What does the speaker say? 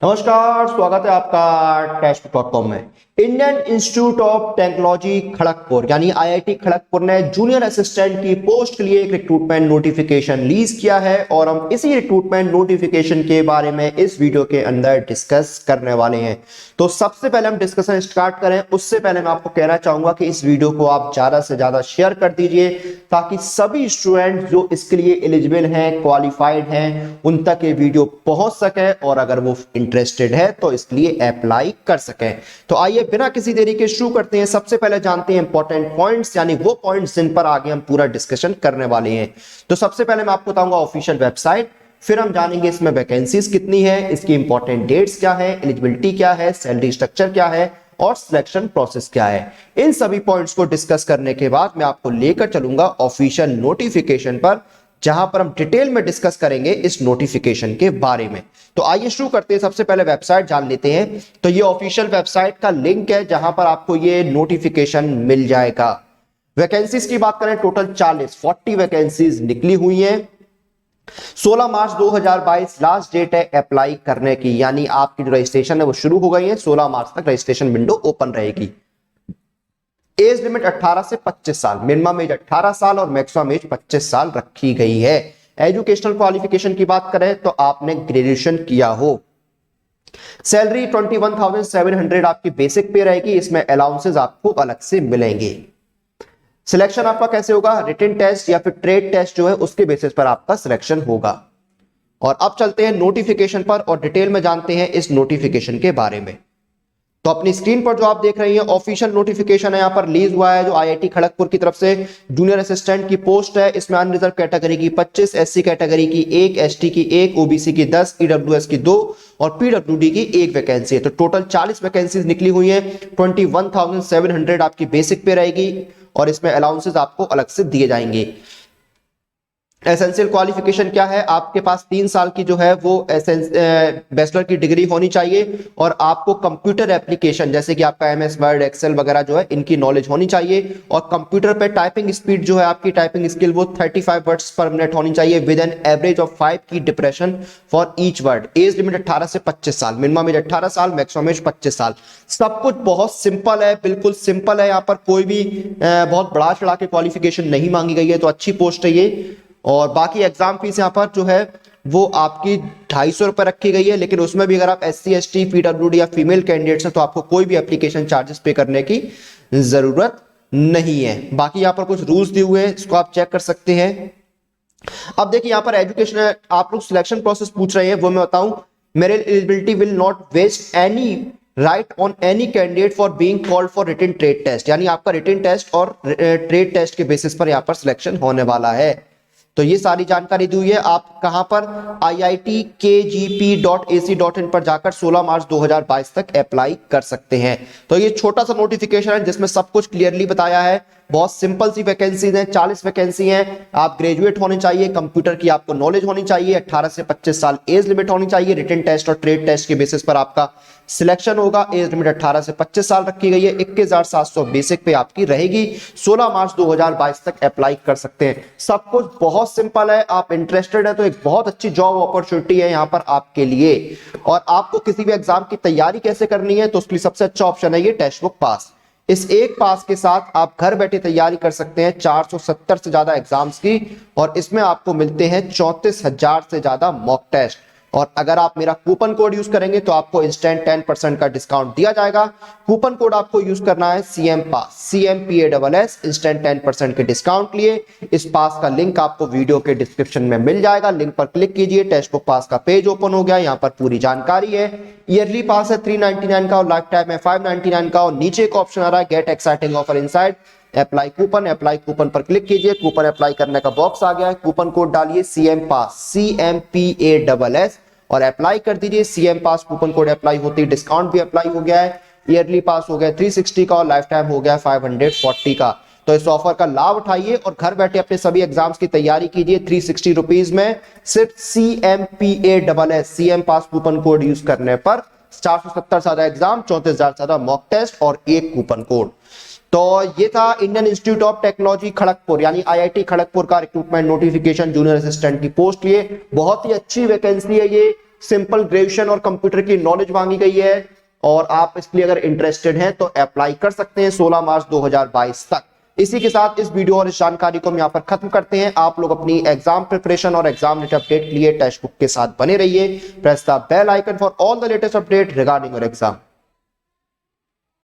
नमस्कार, स्वागत है आपका टेस्ट.com में। Indian institute of technology Kharagpur यानी आईआईटी खड़गपुर ने जूनियर असिस्टेंट की पोस्ट के लिए एक रिक्रूटमेंट नोटिफिकेशन रिलीज किया है और हम इसी रिक्रूटमेंट नोटिफिकेशन के बारे में इस वीडियो के अंदर डिस्कस करने वाले हैं। तो सबसे पहले हम डिस्कशन स्टार्ट करें उससे पहले मैं आपको कहना चाहूंगा कि इस वीडियो को आप ज्यादा से ज्यादा शेयर कर दीजिए ताकि सभी स्टूडेंट जो इसके लिए एलिजिबल हैं, क्वालिफाइड हैं, उन तक ये वीडियो पहुंच सके और अगर वो इंटरेस्टेड है तो इसके लिए अप्लाई कर सकें। तो आइए बिना किसी देरी के शुरू करते हैं। सबसे पहले जानते हैं इंपॉर्टेंट पॉइंट्स यानी वो पॉइंट्स जिन पर आगे हम पूरा डिस्कशन करने वाले हैं। तो सबसे पहले मैं आपको बताऊंगा ऑफिशियल वेबसाइट, फिर हम जानेंगे इसमें वैकेंसीज कितनी है, इसकी इंपॉर्टेंट डेट्स क्या है, एलिजिबिलिटी क्या है, सैलरी स्ट्रक्चर क्या है और सिलेक्शन प्रोसेस क्या है। इन सभी पॉइंट्स को डिस्कस करने के बाद मैं आपको लेकर चलूंगा ऑफिशियल नोटिफिकेशन पर, जहां पर हम डिटेल में डिस्कस करेंगे इस नोटिफिकेशन के बारे में। तो आइए शुरू करते हैं। सबसे पहले वेबसाइट जान लेते हैं। तो ये ऑफिशियल वेबसाइट का लिंक है जहां पर आपको ये नोटिफिकेशन मिल जाएगा। वैकेंसीज की बात करें टोटल 40 वैकेंसीज निकली हुई हैं। 16 मार्च 2022 लास्ट डेट है अप्लाई करने की, यानी आपकी जो रजिस्ट्रेशन है वो शुरू हो गई है। 16 मार्च तक रजिस्ट्रेशन विंडो ओपन रहेगी। एज लिमिट 18 से 25 साल, मिनिमम एज 18 साल और मैक्सिमम एज 25 साल रखी गई है। एजुकेशनल क्वालिफिकेशन की बात करें तो आपने ग्रेजुएशन किया हो। सैलरी 21,700 आपकी बेसिक पे रहेगी, इसमें अलाउंसेस आपको अलग से मिलेंगे। सिलेक्शन आपका कैसे होगा, रिटन टेस्ट या फिर ट्रेड टेस्ट जो है उसके बेसिस पर आपका सिलेक्शन होगा। और अब चलते हैं नोटिफिकेशन पर और डिटेल में जानते हैं इस नोटिफिकेशन के बारे में। तो अपनी स्क्रीन पर जो आप देख रहे हैं ऑफिशियल नोटिफिकेशन है, यहां पर रिलीज हुआ है जो आईआईटी खड़गपुर की तरफ से जूनियर असिस्टेंट की पोस्ट है। इसमें अनरिजर्व कैटेगरी की 25, एससी कैटेगरी की 1, एसटी की 1, ओबीसी की 10, ईडब्ल्यूएस की 2 और पीडब्ल्यूडी की 1 वैकेंसी है। तो टोटल 40 वैकेंसीज निकली हुई है। 21,700 आपकी बेसिक पे रहेगी और इसमें अलाउंसेस आपको अलग से दिए जाएंगे। एसेंशियल क्वालिफिकेशन क्या है, आपके पास 3 साल की जो है वो बैचलर की डिग्री होनी चाहिए और आपको कंप्यूटर एप्लीकेशन जैसे कि आपका एमएस वर्ड, एक्सेल वगैरह जो है इनकी नॉलेज होनी चाहिए। और कंप्यूटर पे टाइपिंग स्पीड जो है आपकी टाइपिंग स्किल वो 35 वर्ड्स पर मिनट होनी चाहिए विद एन एवरेज ऑफ 5 की depression for each word. Age limit 18 से 25 साल, मिनिमम एज 18 साल, मैक्सिमम एज 25 साल। सब कुछ बहुत सिंपल है, बिल्कुल सिंपल है। यहाँ पर कोई भी बहुत बढ़ा चढ़ा के क्वालिफिकेशन नहीं मांगी गई है, तो अच्छी पोस्ट है ये। और बाकी एग्जाम फीस यहाँ पर जो है वो आपकी 250 रुपए रखी गई है, लेकिन उसमें भी अगर आप एससी, एसटी, पीडब्ल्यूडी या फीमेल कैंडिडेट्स हैं तो आपको कोई भी एप्लीकेशन चार्जेस पे करने की जरूरत नहीं है। बाकी यहाँ पर कुछ रूल्स दिए हुए हैं, इसको आप चेक कर सकते हैं। अब देखिए यहाँ पर एजुकेशन, आप लोग सिलेक्शन प्रोसेस पूछ रहे हैं, वो मैं बताऊं। Merit eligibility will not vest any right on any candidate for being called for written trade test, यानी आपका रिटन टेस्ट और ट्रेड टेस्ट के बेसिस पर यहाँ पर सिलेक्शन होने वाला है। तो ये सारी जानकारी दी हुई है। आप कहां पर IITKGP.AC.in पर जाकर 16 मार्च 2022 तक अप्लाई कर सकते हैं। तो ये छोटा सा नोटिफिकेशन है जिसमें सब कुछ क्लियरली बताया है। बहुत सिंपल सी वैकेंसीज हैं, 40 वैकेंसी हैं। आप ग्रेजुएट होने चाहिए, कंप्यूटर की आपको नॉलेज होनी चाहिए, 18 से 25 साल एज लिमिट होनी चाहिए। रिटन टेस्ट और ट्रेड टेस्ट के बेसिस पर आपका सिलेक्शन होगा। एज लिमिट 18 से 25 साल रखी गई है। 21,700 बेसिक पे आपकी रहेगी। 16 मार्च 2022 तक अप्लाई कर सकते हैं। सब कुछ बहुत सिंपल है। आप इंटरेस्टेड है तो एक बहुत अच्छी जॉब अपॉर्चुनिटी है यहाँ पर आपके लिए। और आपको किसी भी एग्जाम की तैयारी कैसे करनी है तो उसके लिए सबसे अच्छा ऑप्शन है ये टेस्ट बुक पास। इस एक पास के साथ आप घर बैठे तैयारी कर सकते हैं 470 से ज्यादा एग्जाम्स की, और इसमें आपको मिलते हैं 34,000 से ज्यादा मॉक टेस्ट। और अगर आप मेरा कूपन कोड यूज करेंगे तो आपको इंस्टेंट 10% का डिस्काउंट दिया जाएगा। कूपन कोड आपको यूज करना है CM पास, CMPASS, इंस्टेंट 10% के डिस्काउंट लिए। इस पास का लिंक आपको वीडियो के डिस्क्रिप्शन में मिल जाएगा, लिंक पर क्लिक कीजिए। टेक्स्ट बुक पास का पेज ओपन हो गया, यहाँ पर पूरी जानकारी है। ईयरली पास है 399 का और लाइफ टाइम है 599 का। और नीचे एक ऑप्शन आ रहा है gate exciting offer inside, apply coupon. Apply coupon पर क्लिक कीजिए। कूपन अप्लाई करने का बॉक्स आ गया है। कूपन कोड डालिए CM पास, CMPASS और अप्लाई कर दीजिए। CM पास कूपन कोड अप्लाई होती है, डिस्काउंट भी अप्लाई हो गया है। ईयरली पास हो गया 360 का और लाइफ टाइम हो गया 540 का। तो इस ऑफर का लाभ उठाइए और घर बैठे अपने सभी एग्जाम्स की तैयारी कीजिए 360 रुपीज में, सिर्फ CMPASS CM पास कूपन कोड यूज करने पर। 470 ज्यादा एग्जाम, 34,000 ज्यादा मॉक टेस्ट और एक कूपन कोड। तो ये था Indian institute of technology Kharagpur यानी आईआईटी खड़गपुर का रिक्रूटमेंट नोटिफिकेशन जूनियर असिस्टेंट की पोस्ट लिए। बहुत ही अच्छी वैकेंसी है ये सिंपल ग्रेजुएशन और कंप्यूटर की नॉलेज मांगी गई है और आप इसके लिए अगर इंटरेस्टेड हैं तो अप्लाई कर सकते हैं 16 मार्च 2022 तक। इसी के साथ इस वीडियो और इस जानकारी को हम यहाँ पर खत्म करते हैं। आप लोग अपनी एग्जाम प्रिपरेशन और एग्जाम रिलेटेड अपडेट के लिए टेक्स्ट बुक के साथ बने रहिए। Press the bell icon for all the latest update regarding your exam.